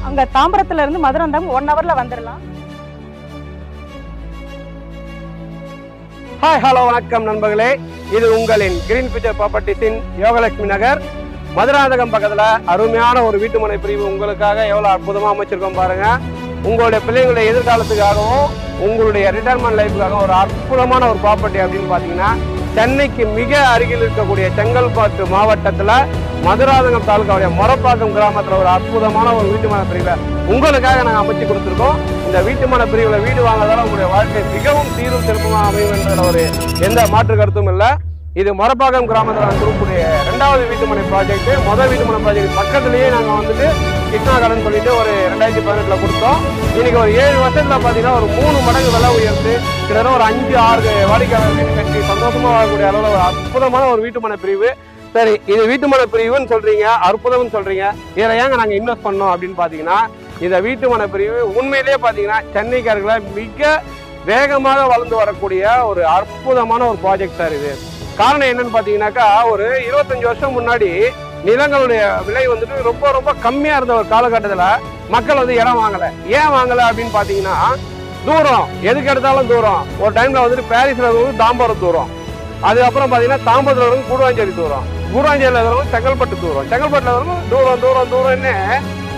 அங்க தாம்பரத்துல இருந்து மதுரை வந்தாங்க 1 ஹவர்ல வந்துடலாம். ஹாய் ஹலோ வணக்கம் நண்பர்களே, இது உங்களின் கிரீன் ஃபியூச்சர் ப்ராப்பர்ட்டிஸின் யோகலட்சுமி நகர் மதுராந்தகம் பக்கத்துல அருமையான ஒரு வீட்டுமனை பிரிவு உங்களுக்காக எவ்வளவு அற்புதமா அமைச்சிருக்கோம் பாருங்க. உங்களுடைய பிள்ளைங்களுடைய எதிர்காலத்துக்காகவும் உங்களுடைய ரிட்டையர்மெண்ட் லைஃபுக்காகவும் ஒரு அற்புதமான ஒரு ப்ராப்பர்ட்டி அப்படின்னு பாத்தீங்கன்னா, சென்னைக்கு மிக அருகில் இருக்கக்கூடிய செங்கல்பட்டு மாவட்டத்துல மதுராந்தகம் தாலுகாவுடைய மொரப்பாக்கம் கிராமத்துல ஒரு அற்புதமான ஒரு வீட்டுமனை பிரிவை உங்களுக்காக நாங்கள் அமைச்சு கொடுத்துருக்கோம். இந்த வீட்டுமனை பிரிவுல வீடு வாங்குறதால உங்களுடைய வாழ்க்கை மிகவும் சீரும் சிறப்புமாக அமையும் என்ற ஒரு எந்த மாற்று கருத்தும் இல்லை. இது மொரப்பாக்கம் கிராமத்தில் இருக்கக்கூடிய 2வது வீட்டுமனை ப்ராஜெக்ட். முதல் வீட்டுமனை ப்ராஜெக்ட் பக்கத்துலேயே நாங்கள் வந்துட்டு கிருஷ்ணா கடன் சொல்லிட்டு ஒரு 2018 கொடுத்தோம். இன்னைக்கு ஒரு 7 வருஷத்துல பார்த்தீங்கன்னா ஒரு 3 மடங்கு விலை உயர்ந்து கிட்டத்தட்ட ஒரு 5-6 வாடிக்கையாளர் வீடு கட்டி சந்தோஷமா வாழக்கூடிய அளவில் ஒரு அற்புதமான ஒரு வீட்டுமனை பிரிவு. சரி, இது வீட்டுமனை பிரிவுன்னு சொல்றீங்க, அற்புதம்னு சொல்றீங்க, இதில் ஏங்க நாங்கள் இன்வெஸ்ட் பண்ணோம் அப்படின்னு பார்த்தீங்கன்னா, இந்த வீட்டுமனை பிரிவு உண்மையிலேயே பார்த்தீங்கன்னா சென்னைக்காரர்களை மிக வேகமாக வளர்ந்து வரக்கூடிய ஒரு அற்புதமான ஒரு ப்ராஜெக்ட் சார். இது காரணம் என்னன்னு பார்த்தீங்கன்னாக்கா, ஒரு 25 வருஷம் முன்னாடி நிலங்களுடைய விலை வந்துட்டு ரொம்ப ரொம்ப கம்மியாக இருந்த ஒரு காலகட்டத்தில் மக்கள் வந்து இடம் வாங்கலை. ஏன் வாங்கலை அப்படின்னு பார்த்தீங்கன்னா, தூரம், எதுக்கு எடுத்தாலும் தூரம். ஒரு டைமில் வந்துட்டு பாரிஸில் இருக்கிறவங்க தாம்பரம் தூரம், அதுக்கப்புறம் பார்த்தீங்கன்னா தாம்பரத்தில் இருக்கிறவங்க கூடுவாஞ்சேரி தூரம், கூடுவாஞ்சேரியில் இருக்கிறவங்க செங்கல்பட்டு தூரம், செங்கல்பட்டில் இருக்கிறவங்க தூரம் தூரம் தூரம்னு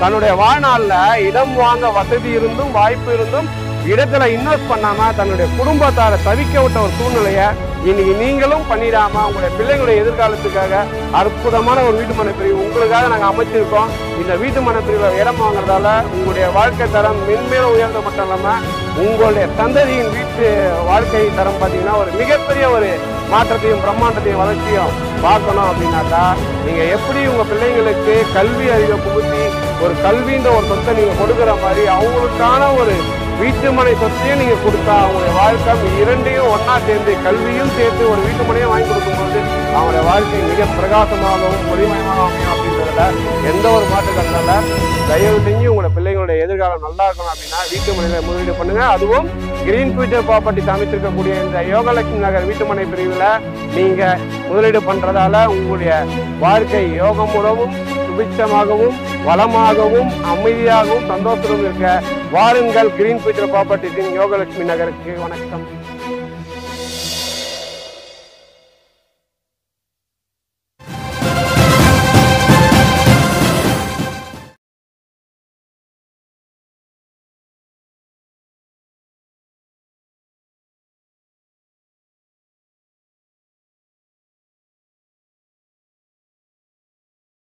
தன்னுடைய வாழ்நாளில் இடம் வாங்க வசதி இருந்தும் வாய்ப்பு இருந்தும் இடத்துல இன்வெஸ்ட் பண்ணாம தன்னுடைய குடும்பத்தார தவிக்க விட்ட ஒரு சூழ்நிலையை இன்னைக்கு நீங்களும் பண்ணிடாம உங்களுடைய பிள்ளைங்களுடைய எதிர்காலத்துக்காக அற்புதமான ஒரு வீட்டுமனை பிரிவு உங்களுக்காக நாங்கள் அமைச்சிருக்கோம். இந்த வீட்டுமனை பிரிவை இடம் வாங்குறதால உங்களுடைய வாழ்க்கை தரம் மென்மேலும் உயர்ந்த மட்டும் இல்லாமல் உங்களுடைய சந்ததியின் வீட்டு வாழ்க்கை தரம் பார்த்தீங்கன்னா ஒரு மிகப்பெரிய ஒரு மாற்றத்தையும் பிரம்மாண்டத்தையும் வளர்ச்சியும் பார்க்கணும். அப்படின்னாக்கா நீங்கள் எப்படி உங்கள் பிள்ளைங்களுக்கு கல்வி அறிவை புகுத்தி ஒரு கல்வின்ற ஒரு சொத்தை நீங்கள் கொடுக்குற மாதிரி அவங்களுக்கான ஒரு வீட்டுமனை சொத்தையும் நீங்கள் கொடுத்தா அவங்களுடைய வாழ்க்கை இரண்டையும் ஒன்றா சேர்ந்து கல்வியும் சேர்த்து ஒரு வீட்டுமனையும் வாங்கி கொடுக்கும்போது அவங்களுடைய வாழ்க்கை மிக பிரகாசமாகவும் ஒளிமயமாக அமையும் அப்படின்றதுல எந்த ஒரு மாற்று கருத்தால தயவு செஞ்சு உங்களோட பிள்ளைங்களுடைய எதிர்காலம் நல்லா இருக்கணும் அப்படின்னா வீட்டுமனையில முதலீடு பண்ணுங்க. அதுவும் கிரீன் ஃபியூச்சர் ப்ராப்பர்ட்டிஸ் அமைச்சிருக்கக்கூடிய இந்த யோகலட்சுமி நகர் வீட்டுமனை பிரிவில் நீங்க முதலீடு பண்றதால உங்களுடைய வாழ்க்கை யோகமுடவும் சுபிட்சமாகவும் வளமாகவும் அமைதியாகவும் சந்தோஷமும் இருக்க வாருங்கள் கிரீன் ஃபியூச்சர் ப்ராப்பர்ட்டிஸின் யோகலட்சுமி நகருக்கு. வணக்கம்.